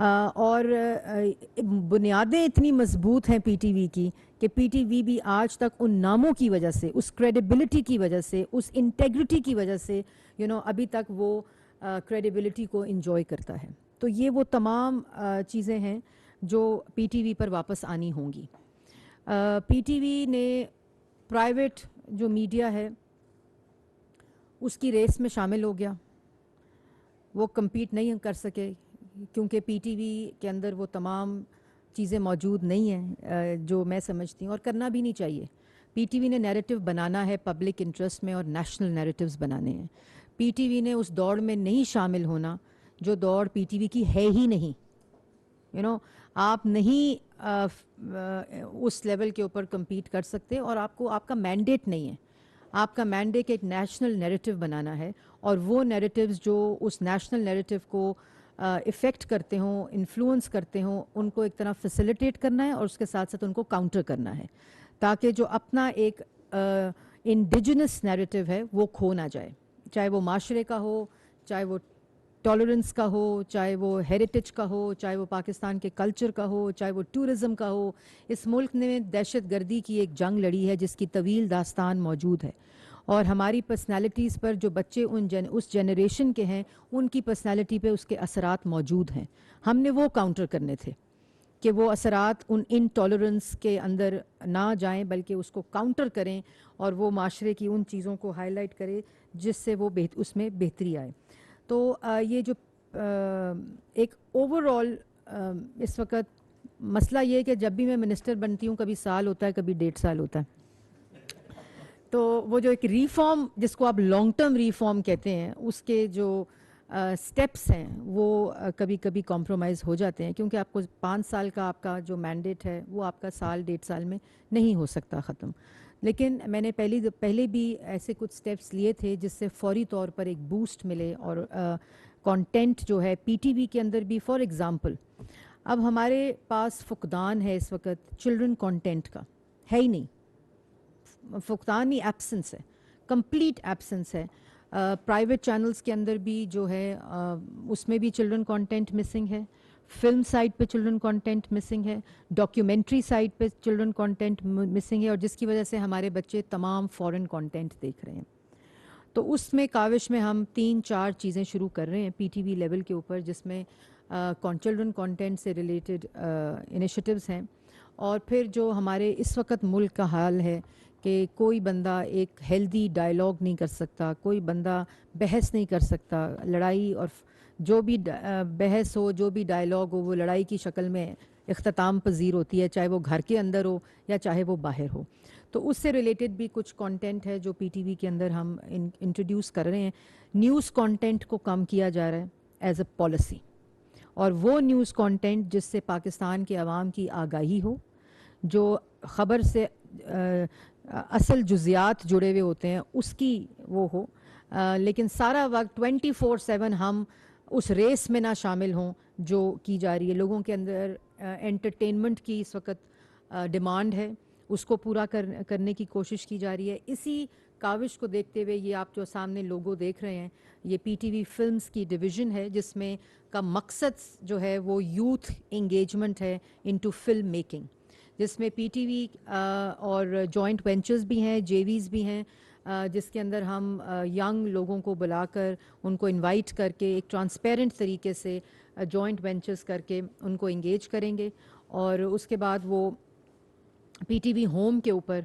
اور بنیادیں اتنی مضبوط ہیں پی ٹی وی کی کہ پی ٹی وی بھی آج تک ان ناموں کی وجہ سے، اس کریڈیبلٹی کی وجہ سے، اس انٹیگریٹی کی وجہ سے ابھی تک وہ کریڈیبلٹی کو انجوائے کرتا ہے. تو یہ وہ تمام چیزیں ہیں جو پی ٹی وی پر واپس آنی ہوں گی. پی ٹی وی نے پرائیویٹ جو میڈیا ہے اس کی ریس میں شامل ہو گیا. وہ کمپیٹ نہیں کر سکے کیونکہ پی ٹی وی کے اندر وہ تمام چیزیں موجود نہیں ہیں جو میں سمجھتی ہوں، اور کرنا بھی نہیں چاہیے. پی ٹی وی نے نیریٹو بنانا ہے پبلک انٹرسٹ میں اور نیشنل نیریٹوز بنانے ہیں. پی ٹی وی نے اس دوڑ میں نہیں شامل ہونا جو دوڑ پی ٹی وی کی ہے ہی نہیں. آپ نہیں اس لیول کے اوپر کمپیٹ کر سکتے، اور آپ کا مینڈیٹ نہیں ہے. آپ کا مینڈیٹ ایک نیشنل نیریٹو بنانا ہے، اور وہ نیریٹیوز جو اس نیشنل نیریٹو کو افیکٹ کرتے ہوں، انفلوئنس کرتے ہوں، ان کو ایک طرح فیسیلیٹیٹ کرنا ہے اور اس کے ساتھ ساتھ ان کو کاؤنٹر کرنا ہے، تاکہ جو اپنا ایک انڈیجنس نیریٹو ہے وہ کھو نہ جائے، چاہے وہ معاشرے کا ہو، چاہے وہ ٹالرنس کا ہو، چاہے وہ ہیریٹیج کا ہو، چاہے وہ پاکستان کے کلچر کا ہو، چاہے وہ ٹورزم کا ہو. اس ملک نے دہشت گردی کی ایک جنگ لڑی ہے جس کی طویل داستان موجود ہے، اور ہماری پرسنالٹیز پر جو بچے اس جنریشن کے ہیں ان کی پرسنالٹی پہ اس کے اثرات موجود ہیں. ہم نے وہ کاؤنٹر کرنے تھے کہ وہ اثرات ان انٹالرنس کے اندر نہ جائیں، بلکہ اس کو کاؤنٹر کریں اور وہ معاشرے کی ان چیزوں کو ہائی لائٹ کرے جس سے وہ اس میں بہتری آئے. تو یہ جو ایک اوور آل اس وقت مسئلہ یہ ہے کہ جب بھی میں منسٹر بنتی ہوں کبھی سال ہوتا ہے، کبھی 1.5 سال ہوتا ہے. تو وہ جو ایک ریفارم جس کو آپ لانگ ٹرم ریفارم کہتے ہیں، اس کے جو سٹیپس ہیں وہ کبھی کبھی کمپرومائز ہو جاتے ہیں، کیونکہ آپ کو 5 سال کا آپ کا جو مینڈیٹ ہے وہ آپ کا سال 1.5 سال میں نہیں ہو سکتا ختم. لیکن میں نے پہلے بھی ایسے کچھ سٹیپس لیے تھے جس سے فوری طور پر ایک بوسٹ ملے، اور کانٹینٹ جو ہے پی ٹی وی کے اندر بھی، فار ایگزامپل اب ہمارے پاس فقدان ہے اس وقت چلڈرن کانٹینٹ کا، ہے ہی نہیں. فقدان نہیں، ایبسنس ہے، کمپلیٹ ایبسنس ہے. پرائیویٹ چینلز کے اندر بھی جو ہے اس میں بھی چلڈرن کانٹینٹ مسنگ ہے، فلم سائٹ پہ چلڈرن کانٹینٹ مسنگ ہے، ڈاکیومنٹری سائٹ پہ چلڈرن کانٹینٹ مسنگ ہے، اور جس کی وجہ سے ہمارے بچے تمام فورن کانٹینٹ دیکھ رہے ہیں. تو اس میں کاوش میں ہم 3-4 چیزیں شروع کر رہے ہیں پی ٹی وی لیول کے اوپر، جس میں چلڈرن کانٹینٹ سے ریلیٹڈ انیشیٹوز ہیں. اور پھر جو ہمارے اس وقت ملک کا حال ہے کہ کوئی بندہ ایک ہیلدی ڈائلاگ نہیں کر سکتا، کوئی بندہ بحث نہیں کر سکتا. لڑائی اور جو بھی بحث ہو، جو بھی ڈائلاگ ہو، وہ لڑائی کی شکل میں اختتام پذیر ہوتی ہے، چاہے وہ گھر کے اندر ہو یا چاہے وہ باہر ہو. تو اس سے ریلیٹڈ بھی کچھ کانٹینٹ ہے جو پی ٹی وی کے اندر ہم انٹروڈیوس کر رہے ہیں. نیوز کانٹینٹ کو کم کیا جا رہا ہے ایز اے پالیسی، اور وہ نیوز کانٹینٹ جس سے پاکستان کے عوام کی آگاہی ہو، جو خبر سے اصل جزیات جڑے ہوئے ہوتے ہیں اس کی وہ ہو، لیکن سارا وقت 24/7 ہم اس ریس میں نہ شامل ہوں جو کی جا رہی ہے. لوگوں کے اندر انٹرٹینمنٹ کی اس وقت ڈیمانڈ ہے، اس کو پورا کرنے کی کوشش کی جا رہی ہے. اسی کاوش کو دیکھتے ہوئے یہ آپ جو سامنے لوگو دیکھ رہے ہیں، یہ پی ٹی وی فلمز کی ڈویژن ہے، جس میں کا مقصد جو ہے وہ یوتھ انگیجمنٹ ہے انٹو فلم میکنگ، جس میں پی ٹی وی اور جوائنٹ وینچرز بھی ہیں، جے ویز بھی ہیں، جس کے اندر ہم ینگ لوگوں کو بلا کر ان کو انوائٹ کر کے ایک ٹرانسپیرنٹ طریقے سے جوائنٹ وینچرز کر کے ان کو انگیج کریں گے. اور اس کے بعد وہ پی ٹی وی ہوم کے اوپر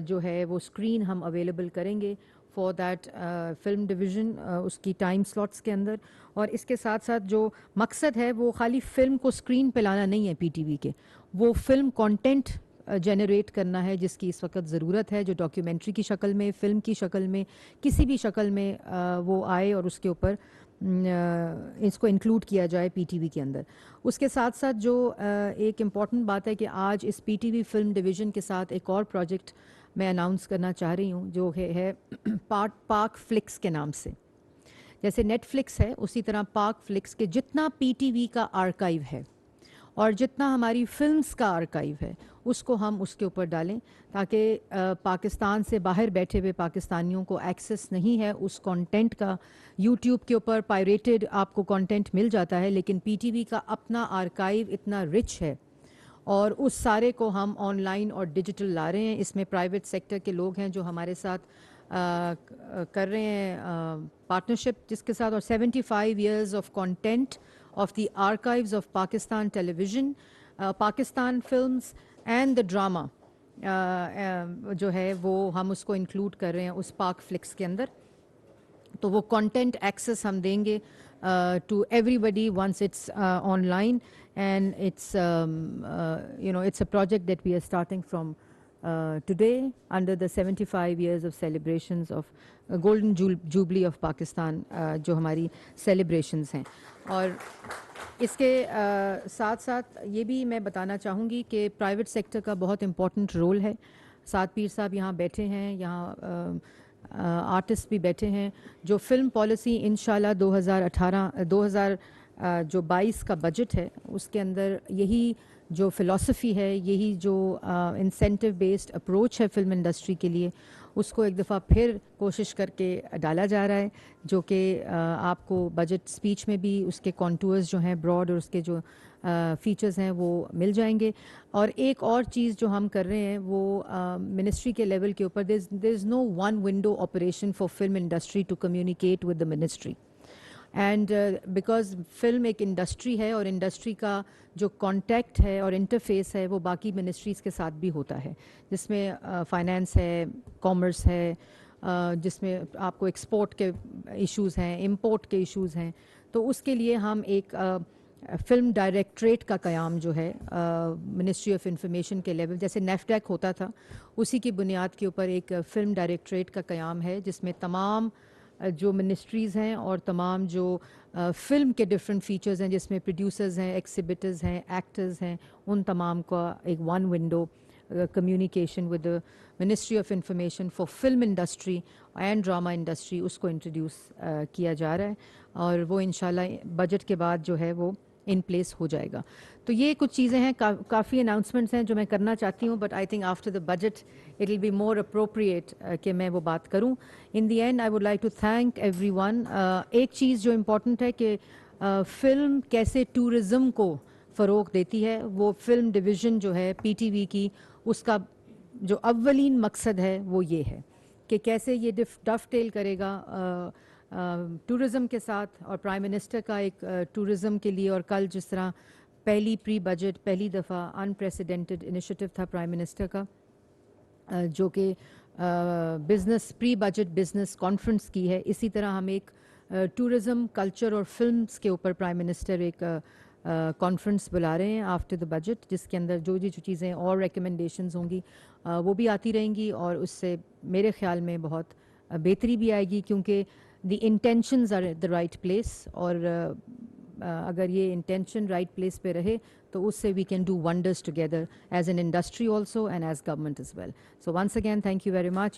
جو ہے وہ اسکرین ہم اویلیبل کریں گے فار دیٹ فلم ڈویژن اس کی ٹائم سلاٹس کے اندر. اور اس کے ساتھ ساتھ جو مقصد ہے وہ خالی فلم کو اسکرین پہ لانا نہیں ہے پی ٹی وی کے، وہ فلم کانٹینٹ جنریٹ کرنا ہے جس کی اس وقت ضرورت ہے، جو ڈاکیومنٹری کی شکل میں، فلم کی شکل میں، کسی بھی شکل میں وہ آئے اور اس کے اوپر اس کو انکلوڈ کیا جائے پی ٹی وی کے اندر. اس کے ساتھ ساتھ جو ایک امپورٹنٹ بات ہے کہ آج اس P T V film division کے ساتھ ایک اور پروجیکٹ میں اناؤنس کرنا چاہ رہی ہوں جو ہے پاک فلکس کے نام سے. جیسے نیٹ فلکس ہے اسی طرح پاک فلکس کے جتنا پی ٹی وی کا آرکائیو ہے اور جتنا ہماری فلمز کا آرکائیو ہے اس کو ہم اس کے اوپر ڈالیں تاکہ پاکستان سے باہر بیٹھے ہوئے پاکستانیوں کو ایکسیس نہیں ہے اس کانٹینٹ کا. یوٹیوب کے اوپر پائریٹڈ آپ کو کانٹینٹ مل جاتا ہے, لیکن پی ٹی وی کا اپنا آرکائیو اتنا رچ ہے اور اس سارے کو ہم آن لائن اور ڈیجیٹل لا رہے ہیں. اس میں پرائیویٹ سیکٹر کے لوگ ہیں جو ہمارے ساتھ کر رہے ہیں پارٹنرشپ جس کے ساتھ, اور 75 years of content of the archives of Pakistan television, Pakistan films and the drama جو ہے وہ ہم اس کو انکلوڈ کر رہے ہیں اس پاک فلکس کے اندر. تو وہ کانٹینٹ ایکسیس ہم دیں گے to everybody once it's online, and it's it's a project that we are starting from today under the 75 years of celebrations of golden jubilee of Pakistan, جو ہماری سیلیبریشنز ہیں. اور اس کے ساتھ ساتھ یہ بھی میں بتانا چاہوں گی کہ پرائیویٹ سیکٹر کا بہت امپورٹنٹ رول ہے. سعد پیر صاحب یہاں بیٹھے ہیں, یہاں آرٹسٹ بھی بیٹھے ہیں. جو فلم پالیسی انشاءاللہ 2022 کا بجٹ ہے اس کے اندر یہی جو فلسفی ہے, یہی جو انسینٹیو بیسڈ اپروچ ہے فلم انڈسٹری کے لیے, اس کو ایک دفعہ پھر کوشش کر کے ڈالا جا رہا ہے, جو کہ آپ کو بجٹ اسپیچ میں بھی اس کے کانٹورز جو ہیں براڈ اور اس کے جو فیچرز ہیں وہ مل جائیں گے. اور ایک اور چیز جو ہم کر رہے ہیں وہ منسٹری کے لیول کے اوپر there is no one window operation for film industry to communicate with the ministry, and because film ایک انڈسٹری ہے اور انڈسٹری کا جو کانٹیکٹ ہے اور انٹرفیس ہے وہ باقی منسٹریز کے ساتھ بھی ہوتا ہے, جس میں فائنانس ہے, کامرس ہے, جس میں آپ کو ایکسپورٹ کے ایشوز ہیں, امپورٹ کے ایشوز ہیں. تو اس کے لیے ہم ایک فلم ڈائریکٹریٹ کا قیام جو ہے منسٹری آف انفارمیشن کے لیول, جیسے نیفڈیک ہوتا تھا اسی کی بنیاد کے اوپر ایک فلم ڈائریکٹریٹ کا قیام ہے, جس میں تمام جو منسٹریز ہیں اور تمام جو فلم کے ڈفرینٹ فیچرز ہیں, جس میں پروڈیوسرز ہیں, ایکسیبٹرز ہیں, ایکٹرز ہیں, ان تمام کا ایک one window communication with ministry of information for film industry and drama industry, اس کو انٹروڈیوس کیا جا رہا ہے, اور وہ انشاءاللہ بجٹ کے بعد جو ہے وہ ان پلیس ہو جائے گا. تو یہ کچھ چیزیں ہیں, کافی اناؤنسمنٹس ہیں جو میں کرنا چاہتی ہوں, but I think after the budget it will be more appropriate کہ میں وہ بات کروں. In the end I would like to thank everyone. ایک چیز جو امپورٹنٹ ہے کہ فلم کیسے ٹورزم کو فروغ دیتی ہے, وہ فلم ڈویژن جو ہے پی ٹی وی کی, اس کا جو اولین مقصد ہے وہ یہ ہے کہ کیسے یہ ڈف ٹیل کرے گا ٹورزم کے ساتھ, اور پرائم منسٹر کا ایک ٹورزم کے لیے, اور کل جس طرح پہلی پری بجٹ پہلی دفعہ انپریسیڈنٹڈ انیشیٹو تھا پرائم منسٹر کا, جو کہ business pre budget business conference کی ہے, اسی طرح ہم ایک ٹورزم کلچر اور فلمز کے اوپر پرائم منسٹر ایک کانفرنس بلا رہے ہیں آفٹر دا بجٹ, جس کے اندر جو چیزیں اور ریکمنڈیشنز ہوں گی وہ بھی آتی رہیں گی, اور اس سے میرے خیال میں بہت بہتری بھی آئے گی, کیونکہ the intentions are at the right place, اور اگر یہ انٹینشن رائٹ پلیس پہ رہے تو اس سے we can do wonders together as an industry also and as government is well. So once again thank you very much.